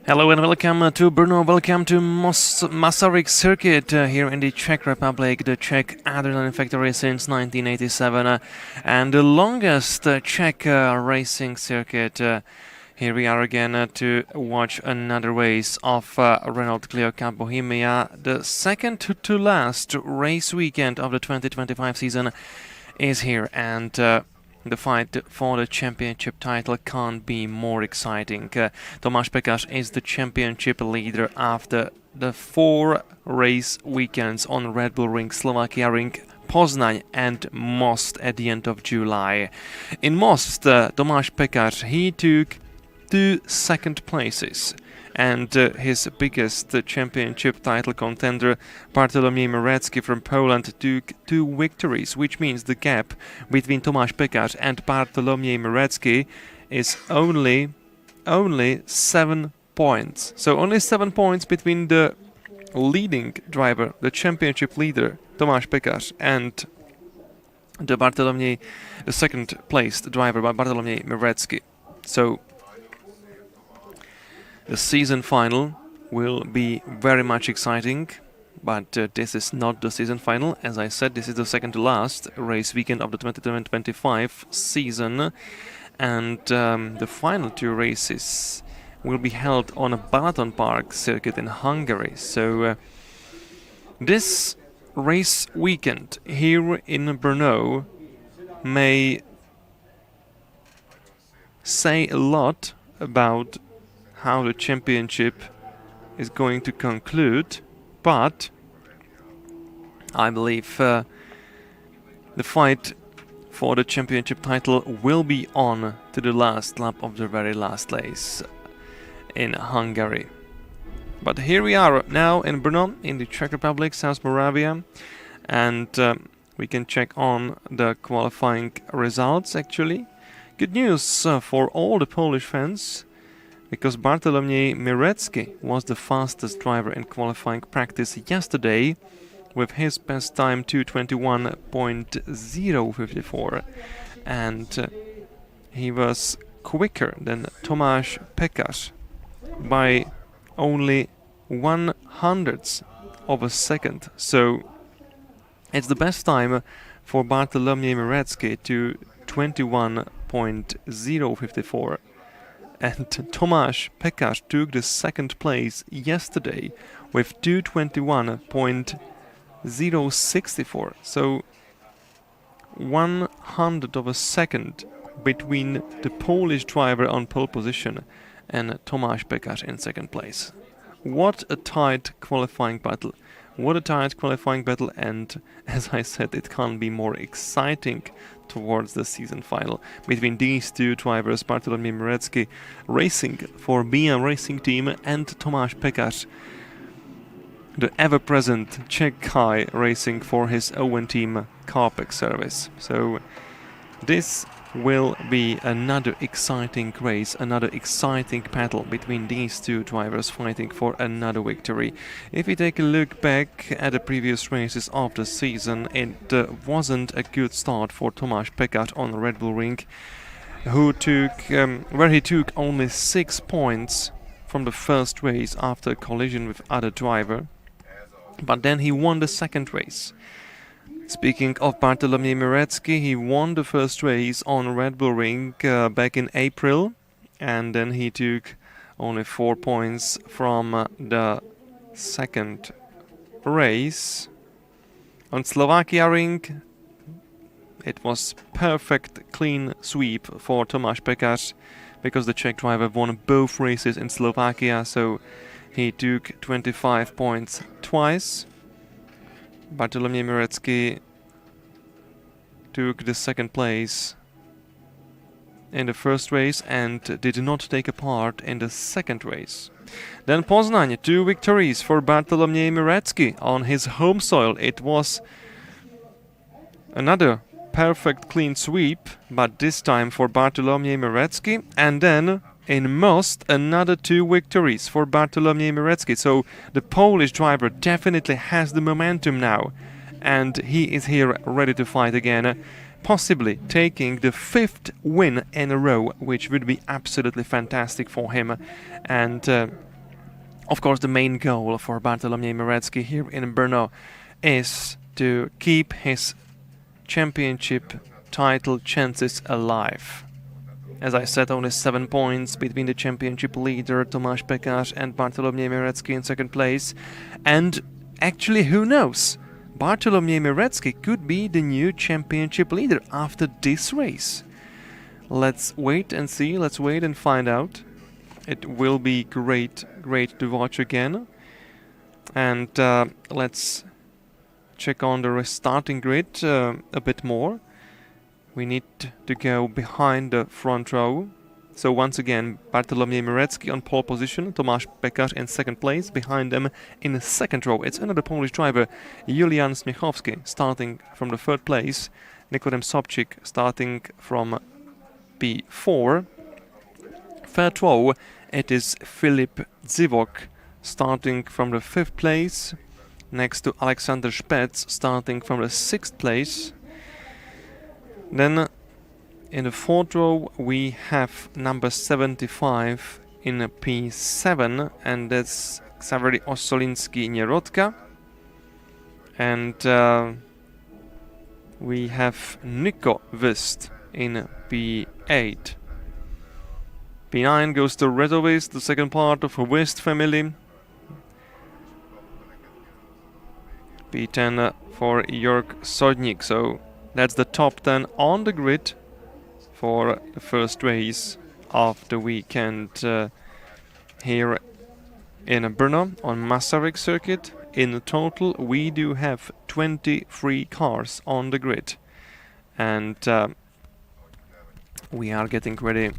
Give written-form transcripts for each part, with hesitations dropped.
Hello and welcome to Brno, welcome to Masaryk Circuit here in the Czech Republic, the Czech adrenaline factory since 1987 and the longest Czech racing circuit. Here we are again to watch another race of Renault Clio Cup Bohemia. The second to last race weekend of the 2025 season is here, and the fight for the championship title can't be more exciting. Tomáš Pekař is the championship leader after the 4 race weekends on Red Bull Ring, Slovakia Ring, Poznań and Most at the end of July. In Most, Tomáš Pekař, he took 2 second places, and his biggest championship title contender, Bartolomiej Marecki from Poland, took 2 victories, which means the gap between Tomáš Pekař and Bartolomiej Marecki is only 7 points. So only 7 points between the leading driver, the championship leader, Tomáš Pekař, and the second placed driver, Bartolomiej Marecki. So the season final will be very much exciting, but this is not the season final. As I said, this is the second to last race weekend of the 2025 season, and the final 2 races will be held on a Balaton Park circuit in Hungary. So this race weekend here in Brno may say a lot about how the championship is going to conclude, but I believe the fight for the championship title will be on to the last lap of the very last race in Hungary. But here we are now in Brno, in the Czech Republic, South Moravia, and we can check on the qualifying results actually. Good news for all the Polish fans, because Bartolomiej Marecki was the fastest driver in qualifying practice yesterday with his best time 2:21.054, and he was quicker than Tomáš Pekař by only 1/100th of a second. So it's the best time for Bartolomiej Marecki to 21.054. And Tomáš Pekař took the second place yesterday with 2:21.064. So 1/100th of a second between the Polish driver on pole position and Tomáš Pekař in second place. What a tight qualifying battle. What a tight qualifying battle, and as I said, it can't be more exciting towards the season final between these 2 drivers, Bartolomiej Marecki racing for BM Racing Team and Tomáš Pekař, the ever-present Czech guy racing for his own team, Carpec Service. So this will be another exciting race, another exciting battle between these 2 drivers fighting for another victory. If we take a look back at the previous races of the season, it wasn't a good start for Tomáš Pekař on Red Bull Ring, where he took only 6 points from the first race after a collision with other driver, but then he won the second race. Speaking of Bartolomiej Marecki, he won the first race on Red Bull Ring back in April, and then he took only 4 points from the second race. On Slovakia Ring, it was perfect clean sweep for Tomáš Pekař, because the Czech driver won both races in Slovakia, so he took 25 points twice. Bartolomiej Marecki took the second place in the first race and did not take a part in the second race. Then Poznań, 2 victories for Bartolomiej Marecki on his home soil. It was another perfect clean sweep, but this time for Bartolomiej Marecki, and then in Most, another 2 victories for Bartolomiej Marecki. So the Polish driver definitely has the momentum now, and he is here ready to fight again, possibly taking the 5th win in a row, which would be absolutely fantastic for him. And Of course, the main goal for Bartolomiej Marecki here in Brno is to keep his championship title chances alive. As I said, only 7 points between the championship leader Tomáš Pekář and Bartolomiej Marecki in second place. And actually, who knows? Bartolomiej Marecki could be the new championship leader after this race. Let's wait and see, let's wait and find out. It will be great to watch again. And let's check on the starting grid a bit more. We need to go behind the front row. So once again, Bartolomiej Marecki on pole position, Tomáš Pekář in second place. Behind them in the second row, it's another Polish driver, Julian Smiechowski, starting from the third place. Nikodem Sobčík starting from P4. Third row, it is Filip Zivok starting from the fifth place. Next to Alexander Spets starting from the sixth place. Then in the fourth row we have number 75 in P7, and that's Xavery Osolinski-Nierodka. And we have Nico Wist in P8. P9 goes to Redovis, the second part of a Wist family. P10 for Jörg Sodnik. So that's the top 10 on the grid for the first race of the weekend here in Brno on Masaryk Circuit. In total, we do have 23 cars on the grid, and we are getting ready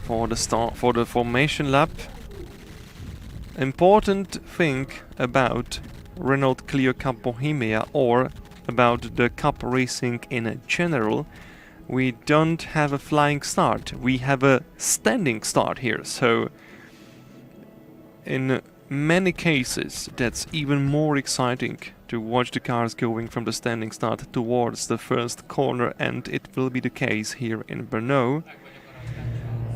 for the start for the formation lap. Important thing about Renault Clio Cup Bohemia, or about the cup racing in general, we don't have a flying start, we have a standing start here. So in many cases that's even more exciting to watch the cars going from the standing start towards the first corner, and it will be the case here in Brno.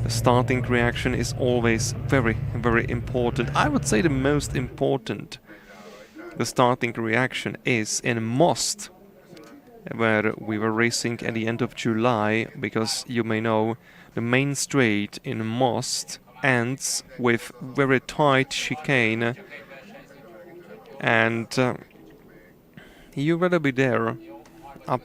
The starting reaction is always very important. I would say the most important, the starting reaction, is in Most, where we were racing at the end of July, because you may know the main straight in Most ends with very tight chicane, and you rather be there up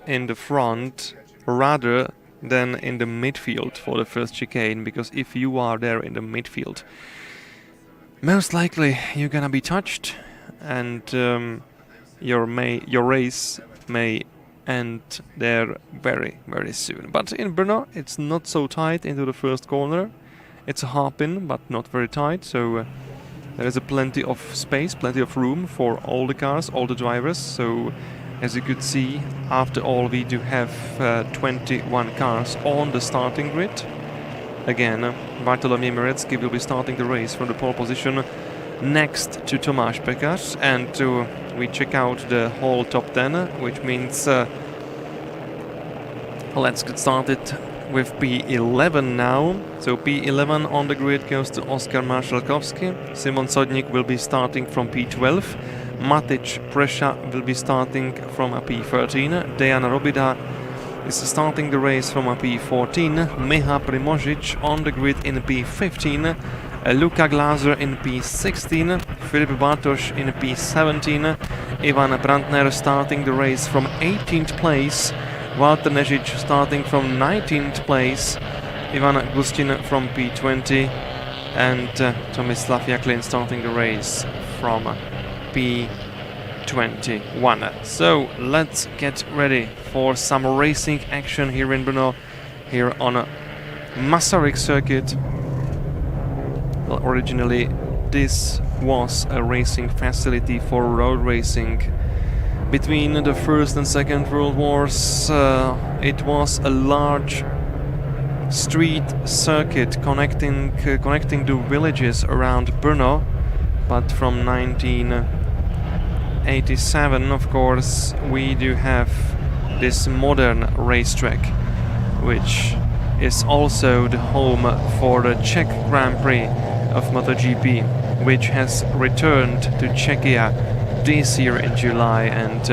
in the front rather than in the midfield for the first chicane, because if you are there in the midfield, most likely you're gonna be touched, and your race may end there very soon. But in Brno it's not so tight into the first corner. It's a hairpin, but not very tight, so there is plenty of space, plenty of room for all the cars, all the drivers. So as you could see, after all, we do have 21 cars on the starting grid. Again, Bartolomiej Marecki will be starting the race from the pole position next to Tomáš Pekář, and we check out the whole top 10, which means let's get started with P11 now. So P11 on the grid goes to Oskar Marszalkowski. Szymon Sodnik will be starting from P12. Matic Presha will be starting from a P13. Dejan Robida is starting the race from a P14. Miha Primožič on the grid in P15. Luka Glaser in P16. Filip Bartoš in P17. Ivan Brandner starting the race from 18th place. Walter Nežič starting from 19th place. Ivan Gustin from P20. And Tomislav Jaklin starting the race from P21. So let's get ready for some racing action here in Brno, here on Masaryk Circuit. Well, originally this was a racing facility for road racing. Between the First and Second World Wars, it was a large street circuit connecting the villages around Brno, but from 1987, of course, we do have this modern racetrack, which is also the home for the Czech Grand Prix of MotoGP, which has returned to Czechia this year in July, and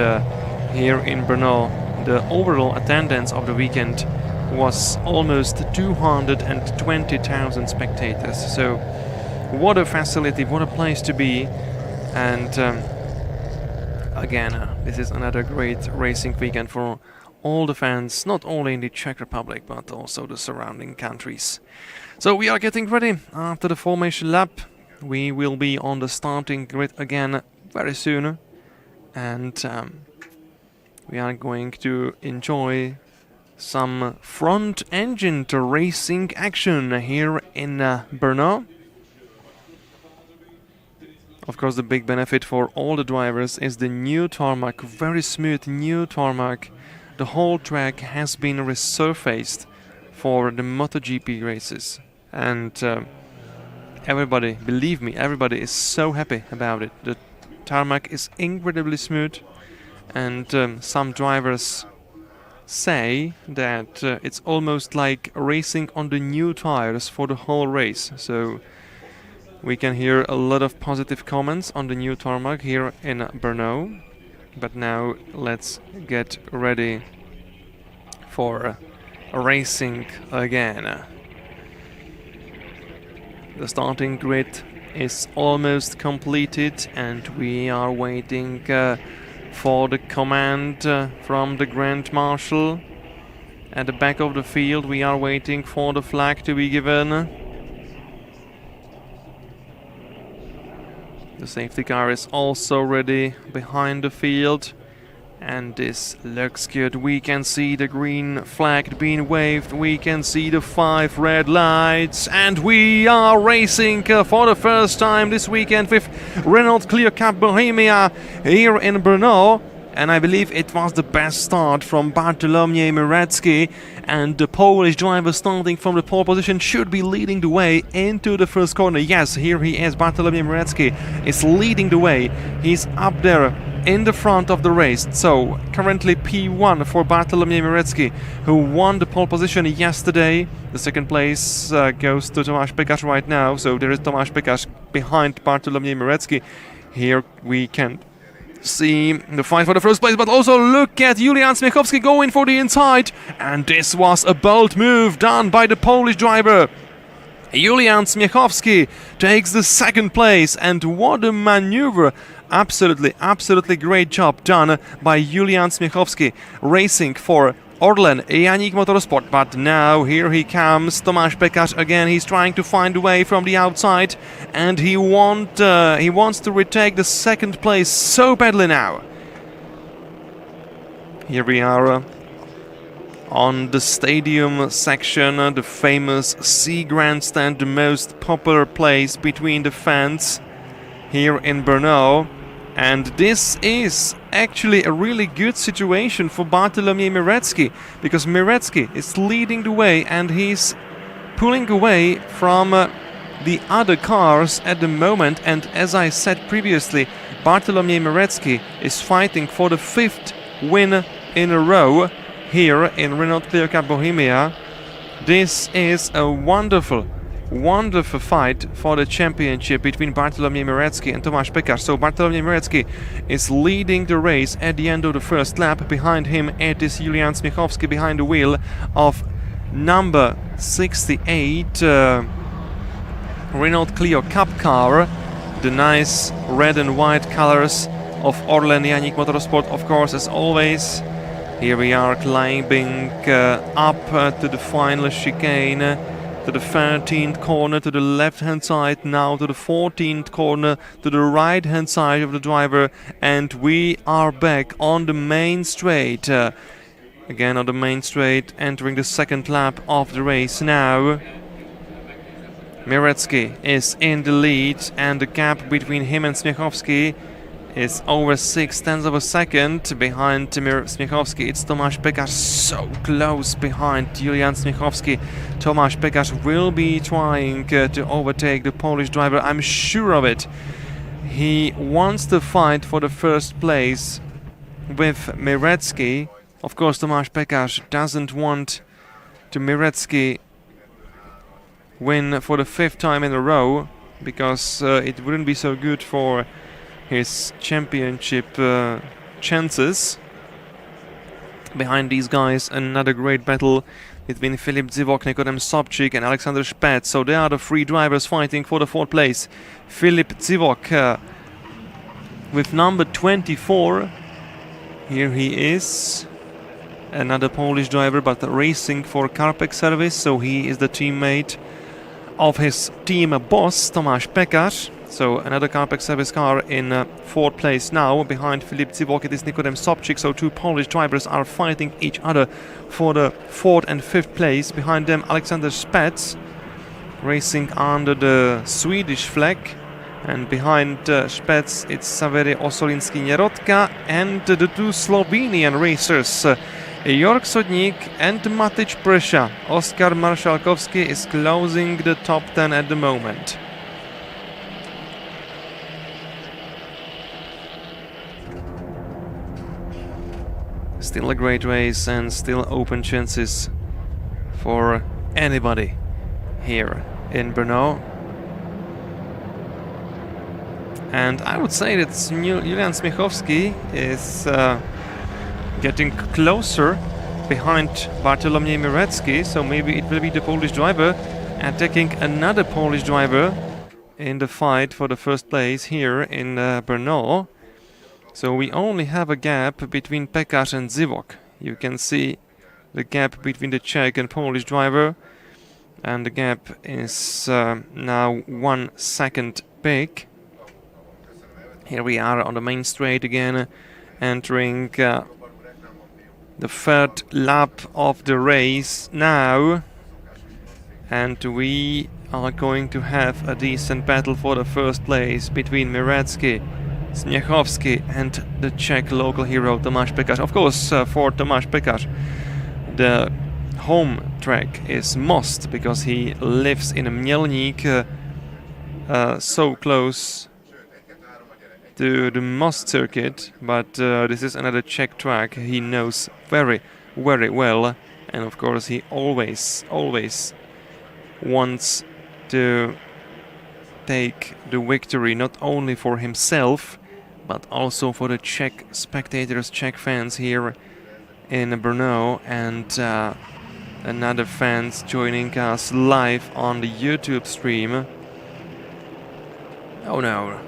here in Brno the overall attendance of the weekend was almost 220,000 spectators. So what a facility, what a place to be, and again this is another great racing weekend for all the fans, not only in the Czech Republic but also the surrounding countries. So we are getting ready after the formation lap. We will be on the starting grid again very soon, and we are going to enjoy some front engine racing action here in Brno. Of course, the big benefit for all the drivers is the new tarmac, very smooth new tarmac. The whole track has been resurfaced for the MotoGP races, and everybody, believe me, everybody is so happy about it. The tarmac is incredibly smooth, and some drivers say that it's almost like racing on the new tires for the whole race. So we can hear a lot of positive comments on the new tarmac here in Brno. But now let's get ready for racing again. The starting grid is almost completed, and we are waiting for the command from the Grand Marshal. At the back of the field we are waiting for the flag to be given. The safety car is also ready behind the field, and this looks good. We can see the green flag being waved, we can see the 5 red lights, and we are racing for the first time this weekend with Renault Clio Cup Bohemia here in Brno. And I believe it was the best start from Bartolomiej Masaryk, and the Polish driver starting from the pole position should be leading the way into the first corner. Yes, here he is. Bartolomiej Masaryk is leading the way. He's up there in the front of the race. So currently P1 for Bartolomiej Masaryk, who won the pole position yesterday. The second place goes to Tomáš Pekař right now. So there is Tomáš Pekař behind Bartolomiej Masaryk. Here we can see the fight for the first place, but also look at Julian Smiechowski going for the inside, and this was a bold move done by the Polish driver. Julian Smiechowski takes the second place, and what a maneuver. Absolutely great job done by Julian Smiechowski, racing for Orlen Janik Motorsport. But now here he comes, Tomáš Pekař again. He's trying to find a way from the outside, and he wants to retake the second place so badly now. Here we are on the stadium section, the famous C grandstand, the most popular place between the fans here in Brno. And this is actually a really good situation for Bartolomiej Masaryk, because Masaryk is leading the way and he's pulling away from the other cars at the moment. And as I said previously, Bartolomiej Masaryk is fighting for the 5th win in a row here in Renault Clio Cup Bohemia. This is a wonderful fight for the championship between Bartolomiej Masaryk and Tomáš Pekař. So Bartolomiej Masaryk is leading the race at the end of the first lap. Behind him it is Julian Smiechowski behind the wheel of number 68 Renault Clio Cup car. The nice red and white colors of Orlen Janik Motorsport, of course, as always. Here we are climbing up to the final chicane, to the 13th corner, to the left-hand side, now to the 14th corner, to the right-hand side of the driver, and we are back on the main straight. Again on the main straight, entering the second lap of the race now. Masaryk is in the lead, and the gap between him and Smiechowski is over 0.6 of a second. Behind Smiechowski it's Tomáš Pekař, so close behind Julian Smiechowski. Tomáš Pekař will be trying to overtake the Polish driver, I'm sure of it. He wants to fight for the first place with Masaryk. Of course, Tomáš Pekař doesn't want to Miretsky win for the 5th time in a row, because it wouldn't be so good for his championship chances. Behind these guys, another great battle between Filip Zivok, Nikodem Sobchik and Alexander Spets. So they are the 3 drivers fighting for the 4th place. Filip Zivok with number 24. Here he is. Another Polish driver, but racing for Carpek Service. So he is the teammate of his team boss, Tomasz Pekar. So another Carpek Service car in 4th place now. Behind Filip Zivok it is Nikodem Sobchik. So 2 Polish drivers are fighting each other for the 4th and 5th place. Behind them Alexander Spets, racing under the Swedish flag. And behind Spets it's Savery Osolinski-Nierodka and the 2 Slovenian racers, Jörg Sodnik and Matic Prysha. Oskar Marszalkowski is closing the top 10 at the moment. Still a great race and still open chances for anybody here in Brno. And I would say that Julian Smiechowski is getting closer behind Bartolomiej Miretsky, so maybe it will be the Polish driver attacking another Polish driver in the fight for the 1st place here in Brno. So we only have a gap between Pekar and Zivok. You can see the gap between the Czech and Polish driver, and the gap is now 1 second big. Here we are on the main straight again, entering the 3rd lap of the race now, and we are going to have a decent battle for the 1st place between Miretsky, Smiechowski and the Czech local hero Tomasz Pekar. Of course, for Tomasz Pekar, the home track is Most, because he lives in Mielnik, so close to the Most circuit, but this is another Czech track he knows very, very well, and of course he always wants to take the victory, not only for himself but also for the Czech spectators, Czech fans here in Brno, and another fans joining us live on the YouTube stream. Oh no,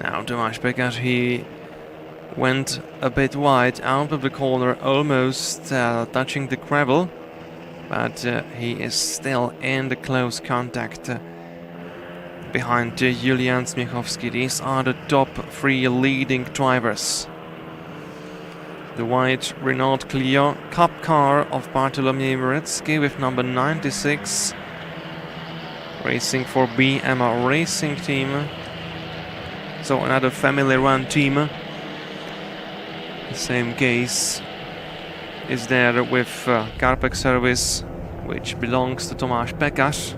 now Tomasz Pekar, he went a bit wide out of the corner, almost touching the gravel, but he is still in the close contact behind Julian Smiechowski. These are the top 3 leading drivers. The white Renault Clio Cup car of Bartolomiej Miretsky with number 96, racing for BM Racing Team. So another family-run team. The same case is there with Carpek Service, which belongs to Tomasz Pekar.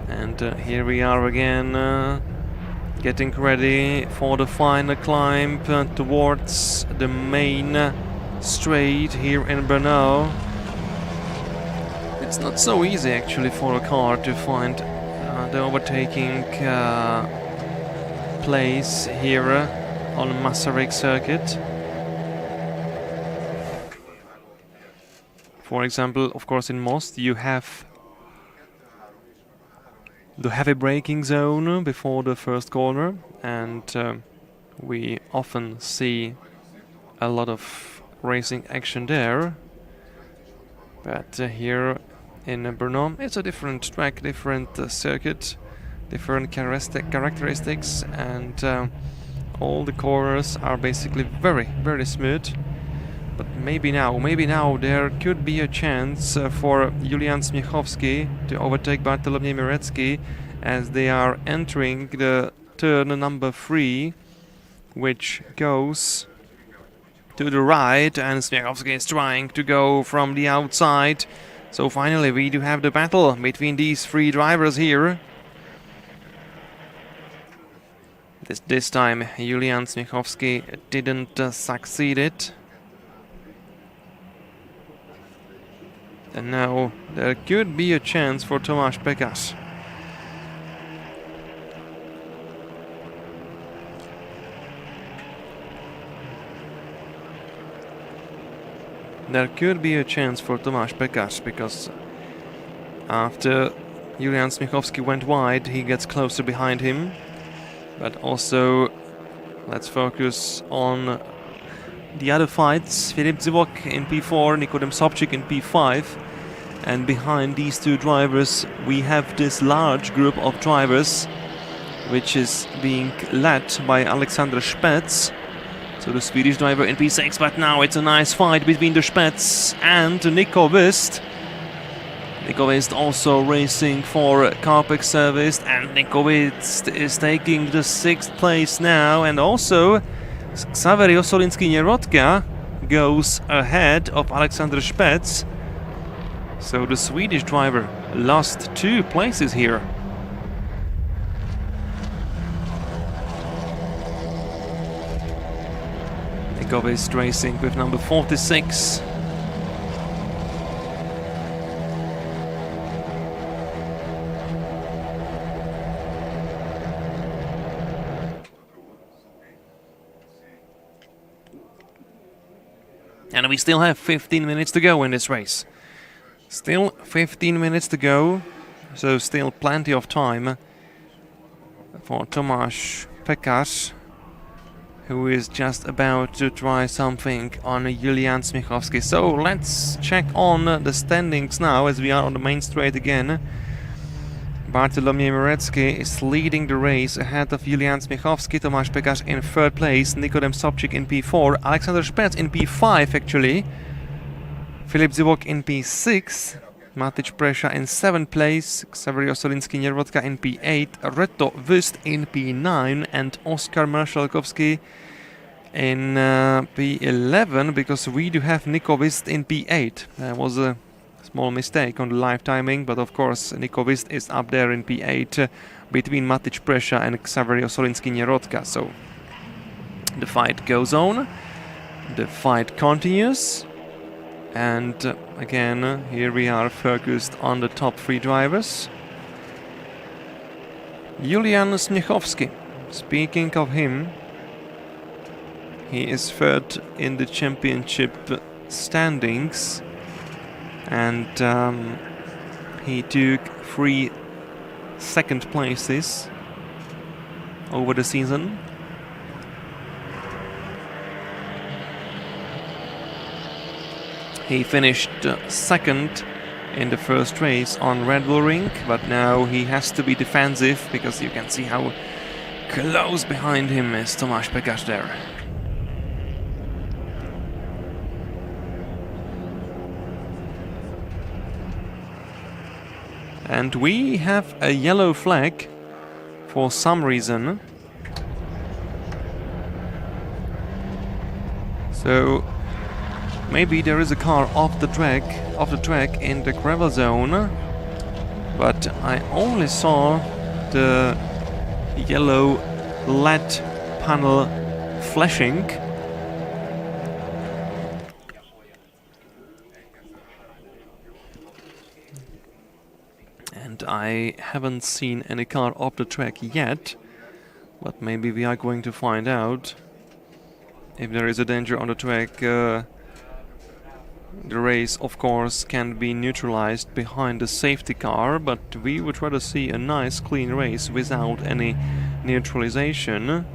And here we are again, getting ready for the final climb towards the main straight here in Brno. It's not so easy actually for a car to find the overtaking place here on Masaryk Circuit. For example, of course, in Most you have the heavy braking zone before the first corner, and we often see a lot of racing action there. But here in Brno it's a different track, different circuit, different characteristics, and all the corners are basically very, very smooth. But maybe now there could be a chance for Julian Smiechowski to overtake Bartolomiej Miretsky as they are entering the turn number 3, which goes to the right, and Smiechowski is trying to go from the outside. So finally we do have the battle between these 3 drivers here. This time Julian Smiechowski didn't succeed it. And now there could be a chance for Tomáš Pekař. There could be a chance for Tomáš Pekař, because after Julian Smiechowski went wide, he gets closer behind him. But also, let's focus on the other fights. Filip Zivok in P4, Nikodem Sobčík in P5. And behind these two drivers, we have this large group of drivers, which is being led by Alexander Spets. So the Swedish driver in P6, but now it's a nice fight between the Spets and Nico Wist. Nico Wist also racing for Carpex Service, and Nico Wist is taking the 6th place now, and also Xavery Osolinski-Nierodka goes ahead of Alexander Spets. So the Swedish driver lost 2 places here. Nico Wist racing with number 46. And we still have 15 minutes to go in this race. Still 15 minutes to go, so still plenty of time for Tomáš Pekař, who is just about to try something on Julian Smiechowski. So let's check on the standings now, as we are on the main straight again. Bartolomiej Morecki is leading the race ahead of Julian Smiechowski, Tomáš Pekař in 3rd place, Nikodem Sobčík in P4, Alexander Spets in P5 actually, Filip Zivok in P6, Matic Presa in 7th place, Xavery Osolinski-Nierodka in P8, Reto Wist in P9 and Oskar Marszalkowski in P11, because we do have Nico Wist in P8. That was a small mistake on the live timing, but of course Nico Wist is up there in P8 between Matic Presa and Xavery Osolinski-Nierodka. So the fight goes on, the fight continues, and again here we are focused on the top 3 drivers. Julian Smiechowski, speaking of him, he is 3rd in the championship standings. And he took 3 second places over the season. He finished 2nd in the first race on Red Bull Ring, but now he has to be defensive, because you can see how close behind him is Tomáš Pekař there. And we have a yellow flag for some reason. So maybe there is a car off the track in the gravel zone, but I only saw the yellow LED panel flashing. I haven't seen any car off the track yet, but maybe we are going to find out. If there is a danger on the track, the race of course can be neutralized behind the safety car, but we would rather see a nice clean race without any neutralization,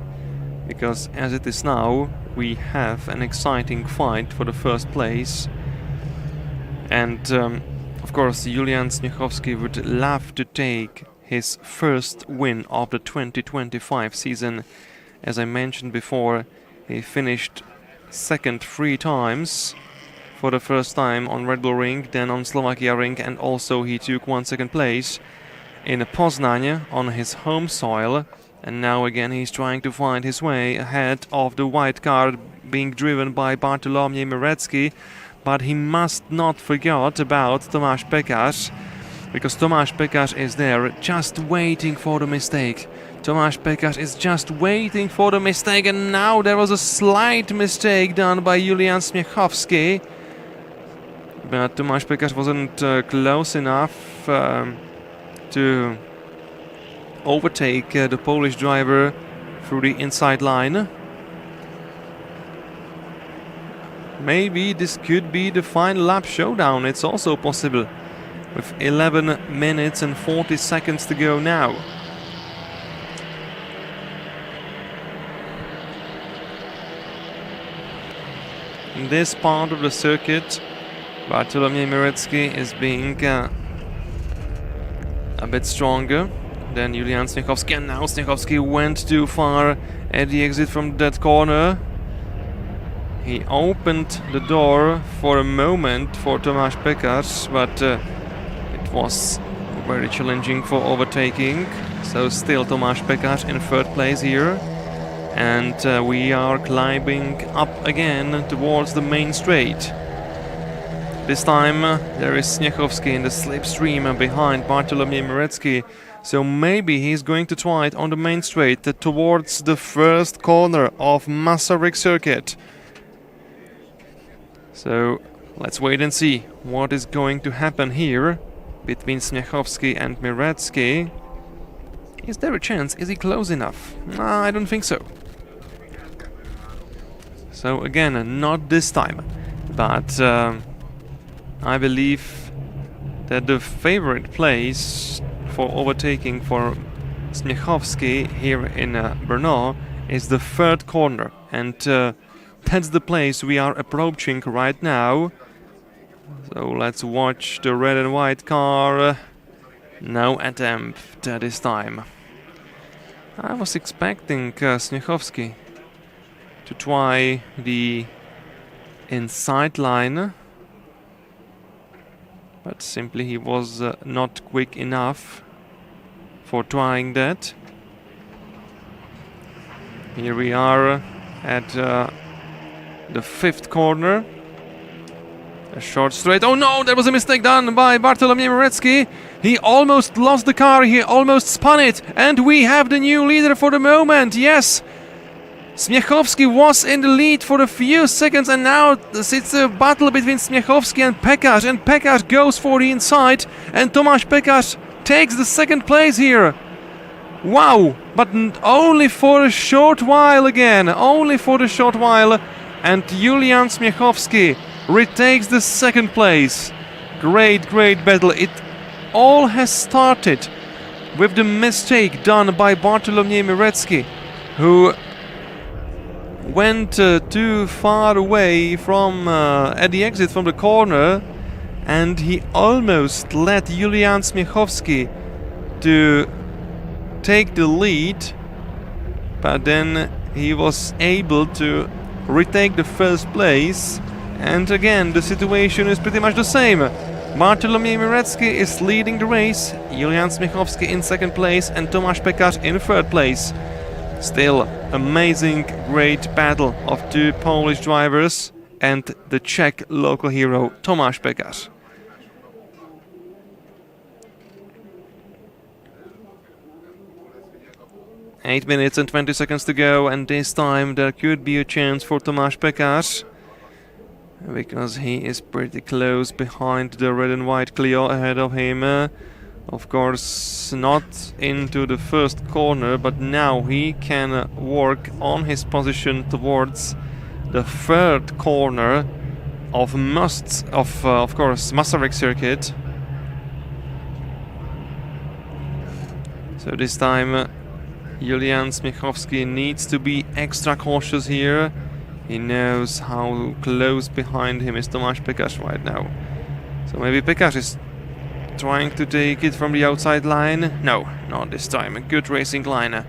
because as it is now we have an exciting fight for the 1st place. And of course, Julian Smiechowski would love to take his 1st win of the 2025 season. As I mentioned before, he finished 2nd 3 times. For the 1st time on Red Bull Ring, then on Slovakia Ring, and also he took 1 second place in Poznań on his home soil. And now again he's trying to find his way ahead of the white car being driven by Bartolomiej Morecki. But he must not forget about Tomáš Pekař, because Tomáš Pekař is there just waiting for the mistake, Tomáš Pékař is just waiting for the mistake, and now there was a slight mistake done by Julian Smiechowski. But Tomáš Pékař wasn't close enough to overtake the Polish driver through the inside line. Maybe this could be the final lap showdown, it's also possible, with 11 minutes and 40 seconds to go now. In this part of the circuit, Bartolomiej Mirecki is being a bit stronger than Julian Smiechowski, and now Smiechowski went too far at the exit from that corner. He opened the door for a moment for Tomáš Pékař, but it was very challenging for overtaking. So still Tomáš Pékař in third place here. And we are climbing up again towards the main straight. This time there is Smiechowski in the slipstream behind Bartolomiej Mirecki. So maybe he's going to try it on the main straight towards the first corner of Masaryk Circuit. So let's wait and see what is going to happen here between Smiechowski and Mirecki. Is there a chance? Is he close enough? I don't think so. So again, not this time. But I believe that the favorite place for overtaking for Smiechowski here in Brno is the third corner. And that's the place we are approaching right now. So let's watch the red and white car. No attempt this time. I was expecting Smiechowski to try the inside line, but simply he was not quick enough for trying that. Here we are at the fifth corner. A short straight. Oh no, there was a mistake done by Bartolomiej Mirecki. He almost lost the car, he almost spun it, and we have the new leader for the moment. Yes, Smiechowski was in the lead for a few seconds, and now it's a battle between Smiechowski and Pékař goes for the inside, and Tomáš Pékař takes the second place here. Wow, but only for a short while again, only for the short while, and Julian Smiechowski retakes the second place. Great battle. It all has started with the mistake done by Bartolomiej Mirecki, who went too far away from at the exit from the corner, and he almost led Julian Smiechowski to take the lead, but then he was able to retake the first place. And again, the situation is pretty much the same. Bartolomiej Mirecki is leading the race, Julian Smiechowski in second place, and Tomáš Pékař in third place. Still, amazing, great battle of two Polish drivers and the Czech local hero Tomáš Pékař. Eight minutes and 20 seconds to go, and this time there could be a chance for Tomáš Pékař, because he is pretty close behind the red and white Clio ahead of him. Of course, not into the first corner, but now he can work on his position towards the third corner of course, Masaryk Circuit. So this time Julian Smiechowski needs to be extra cautious here. He knows how close behind him is Tomáš Pékař right now. So maybe Pékař is trying to take it from the outside line. No, not this time. A good racing line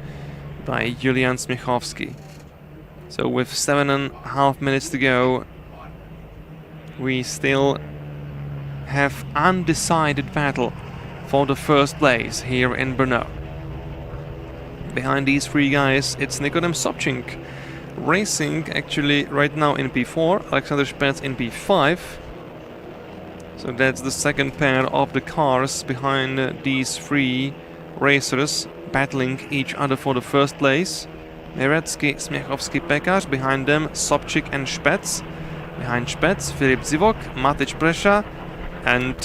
by Julian Smiechowski. So with 7.5 minutes to go, we still have undecided battle for the first place here in Brno. Behind these three guys, it's Nikodem Sobčink racing actually right now in P4, Alexander Špec in P5. So that's the second pair of the cars behind these three racers. battling each other for the first place. Mirecki, Smiechowski, Pekař. Behind them, Sobczyk and Spets. Behind Spets, Filip Zivok, Matic Brescia, and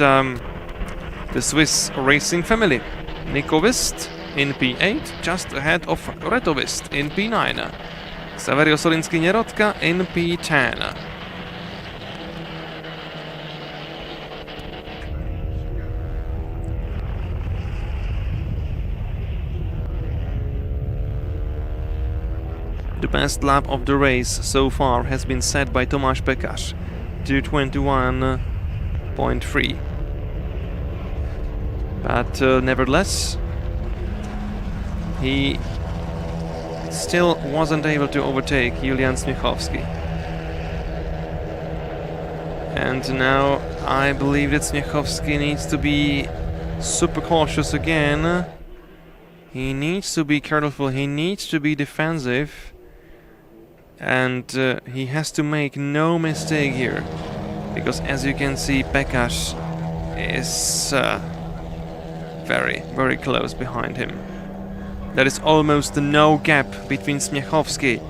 the Swiss racing family. Nico Wist in P8, just ahead of Reto Wist in P9. Saverio Solinsky-Nierodka in P10. The best lap of the race so far has been set by Tomáš Pekař, 2:21.3. But nevertheless, he still wasn't able to overtake Julian Smiechowski. And now I believe that Smiechowski needs to be super cautious again. He needs to be careful, he needs to be defensive. And he has to make no mistake here, because as you can see, Pekař is very, very close behind him. There is almost no gap between Smiechowski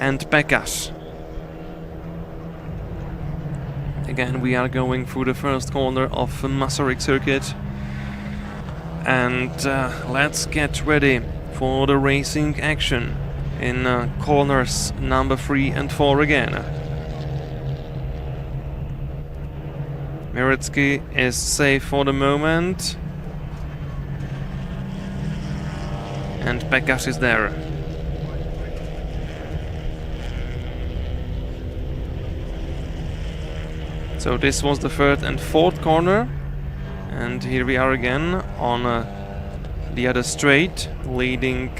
and Pekař. Again, we are going through the first corner of Masaryk Circuit, and let's get ready for the racing action in corners number 3 and 4 again. Mirecki is safe for the moment, and Pekař is there. So this was the third and fourth corner, and here we are again on the other straight, leading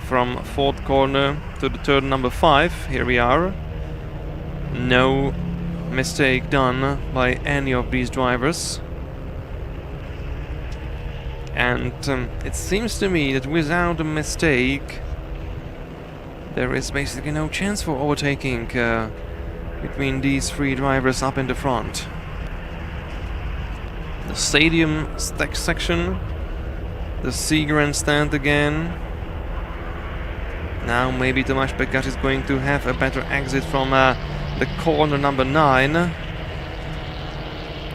from fourth corner to the turn number 5. Here we are. No mistake done by any of these drivers. And it seems to me that without a mistake there is basically no chance for overtaking between these three drivers up in the front. The stadium section, the C grandstand again. Now maybe Tomáš Pekař is going to have a better exit from the corner number 9.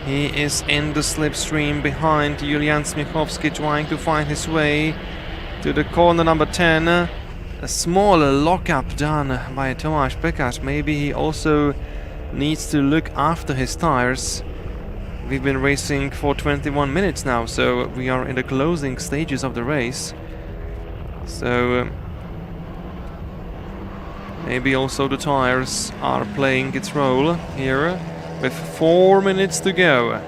He is in the slipstream behind Julian Smiechowski, trying to find his way to the corner number 10. A small lockup done by Tomáš Pekař. Maybe he also needs to look after his tires. We've been racing for 21 minutes now, so we are in the closing stages of the race. So maybe also the tires are playing its role here, with 4 minutes to go.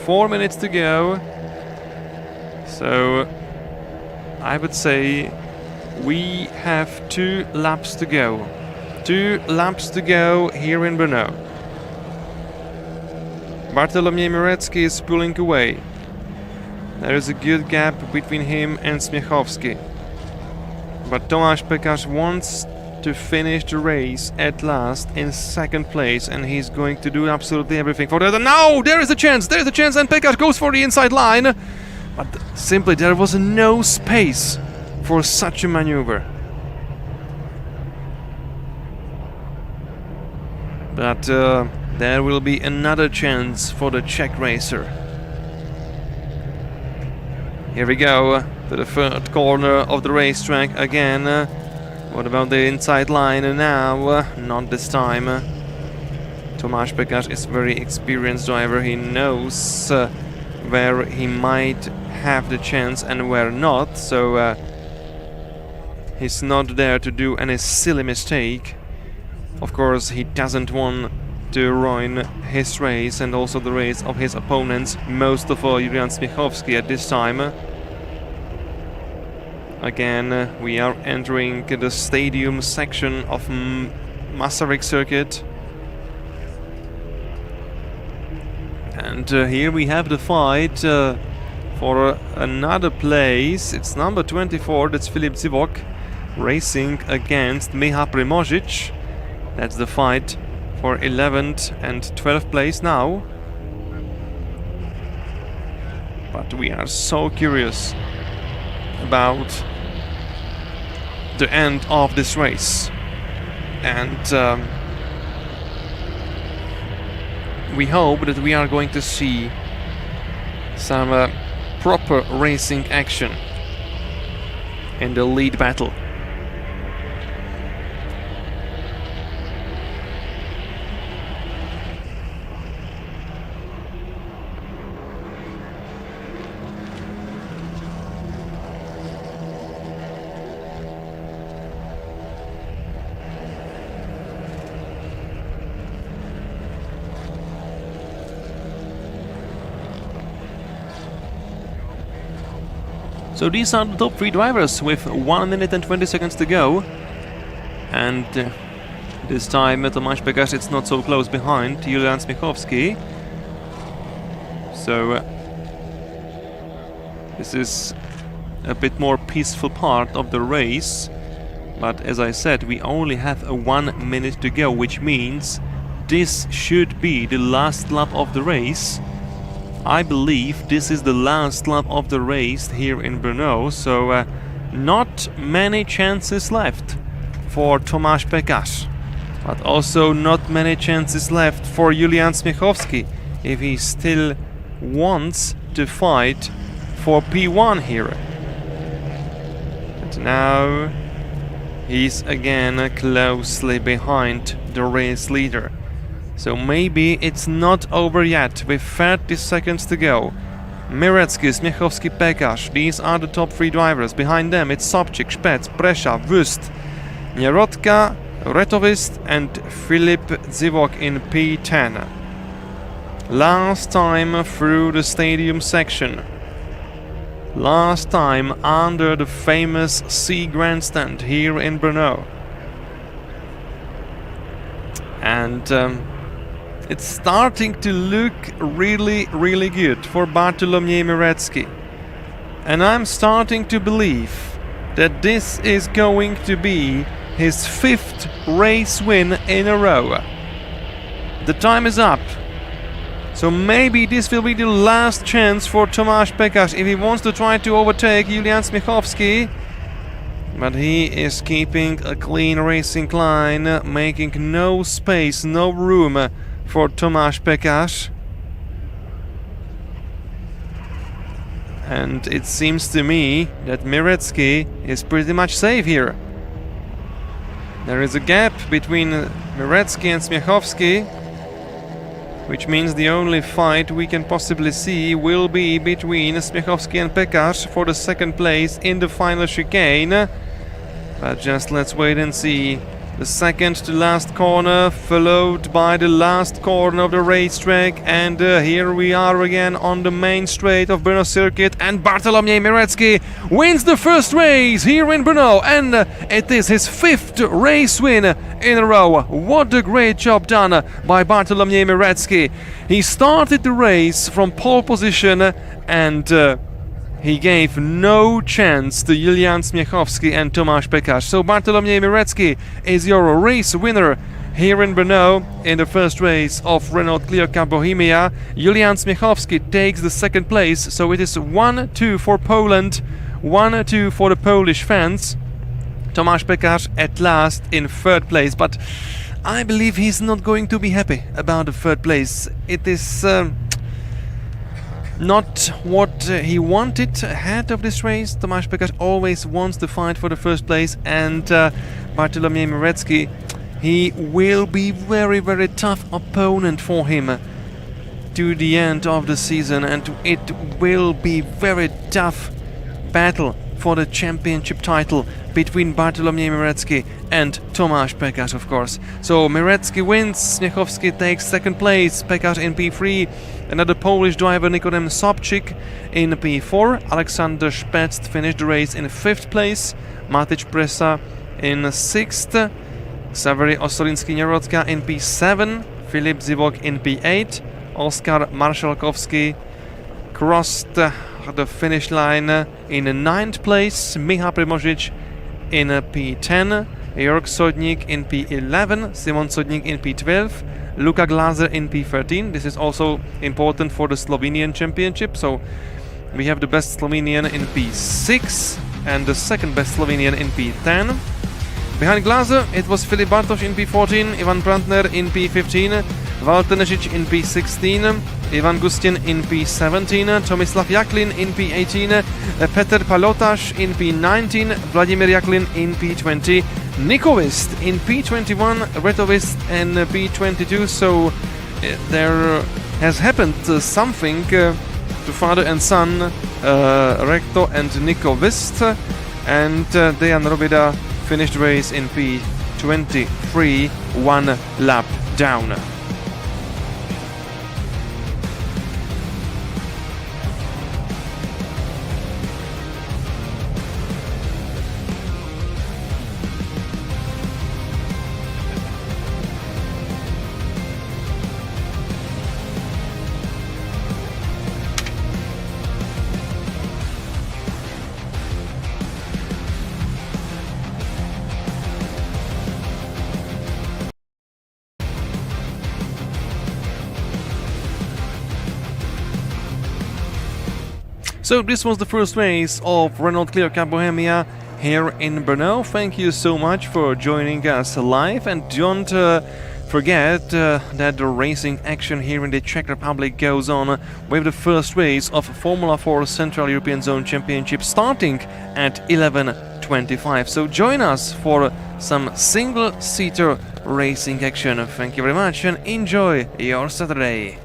4 minutes to go. So I would say we have 2 laps to go. 2 laps to go here in Brno. Bartolomiej Mirecki is pulling away. There is a good gap between him and Smiechowski. But Tomáš Pekař wants to finish the race at last in second place, and he's going to do absolutely everything for that. No! There is a chance! There is a chance, and Pekař goes for the inside line! But simply there was no space for such a maneuver. But there will be another chance for the Czech racer. Here we go to the third corner of the racetrack again. What about the inside line now? Not this time. Tomáš Pekař is a very experienced driver. He knows where he might have the chance and where not. So he's not there to do any silly mistake. Of course, he doesn't want to ruin his race and also the race of his opponents, most of all Julian Smiechowski at this time. Again, we are entering the stadium section of Masaryk Circuit. And here we have the fight for another place. It's number 24, that's Filip Zivok, racing against Miha Primožič. That's the fight for 11th and 12th place now. But we are so curious about the end of this race. And we hope that we are going to see some proper racing action in the lead battle. So these are the top 3 drivers with 1 minute and 20 seconds to go. And this time Tomáš Pékař it's not so close behind Julian Smiechowski. So this is a bit more peaceful part of the race. But as I said, we only have a 1 minute to go, which means this should be the last lap of the race. I believe this is the last lap of the race here in Brno, so not many chances left for Tomáš Pékař, but also not many chances left for Julian Smiechowski if he still wants to fight for P1 here. And now he's again closely behind the race leader. So maybe it's not over yet, with 30 seconds to go. Mirecki, Smiechowski, Pékař, these are the top 3 drivers. Behind them it's Sobczyk, Szpec, Brescia, Wüst, Nierodka, Retovist and Filip Zivok in P10. Last time through the stadium section. Last time under the famous C grandstand here in Brno. And it's starting to look really good for Bartolomiej Mirecki. And I'm starting to believe that this is going to be his 5th race win in a row. The time is up. So maybe this will be the last chance for Tomáš Pékař if he wants to try to overtake Julian Smiechowski. But he is keeping a clean racing line, making no space, no room for Tomáš Pékař. And it seems to me that Mirecki is pretty much safe here. There is a gap between Mirecki and Smiechowski, which means the only fight we can possibly see will be between Smiechowski and Pékař for the 2nd place in the final chicane. But just let's wait and see. The second to last corner, followed by the last corner of the racetrack, and here we are again on the main straight of Brno Circuit, and Bartolomiej Mirecki wins the first race here in Brno, and it is his 5th race win in a row. What a great job done by Bartolomiej Mirecki. He started the race from pole position and he gave no chance to Julian Smiechowski and Tomáš Pékař. So Bartolomiej Mirecki is your race winner here in Brno in the first race of Renault Clio Cup Bohemia. Julian Smiechowski takes the 2nd place, so it is 1-2 for Poland, 1-2 for the Polish fans. Tomáš Pékař at last in 3rd place, but I believe he's not going to be happy about the 3rd place. It is not what he wanted ahead of this race. Tomáš Pékař always wants to fight for the 1st place, and Bartolomiej Mirecki, he will be very tough opponent for him to the end of the season, and it will be very tough battle for the championship title between Bartolomiej Mirecki and Tomáš Pékař, of course. So Mirecki wins, Smiechowski takes 2nd place, Pékař in P3, another Polish driver Nikodem Sobczyk in P4, Aleksander Szpec finished the race in 5th place, Matic Presa in 6th, Xavery Osolinski-Nierodka in P7, Filip Zivok in P8, Oskar Marszalkowski crossed the finish line in 9th place, Michał Primožič in P10, Jörg Sodnik in P11, Simon Sodnik in P12, Luka Glaser in P13. This is also important for the Slovenian championship, so we have the best Slovenian in P6, and the second best Slovenian in P10. Behind Glaser, it was Filip Bartoš in P14, Ivan Brandner in P15, Walter Nešić in P16, Ivan Gustin in P17, Tomislav Jaklin in P18, Petr Palotas in P19, Vladimir Jaklin in P20, Nikovist in P21, Retovist in P22. So there has happened something to father and son, Rekto and Nikovist, and Dejan Robida finished the race in P23, 1 lap down. So this was the first race of Renault Clio Cup Bohemia here in Brno. Thank you so much for joining us live, and don't forget that the racing action here in the Czech Republic goes on with the first race of Formula 4 Central European Zone Championship starting at 11:25. So join us for some single-seater racing action. Thank you very much and enjoy your Saturday.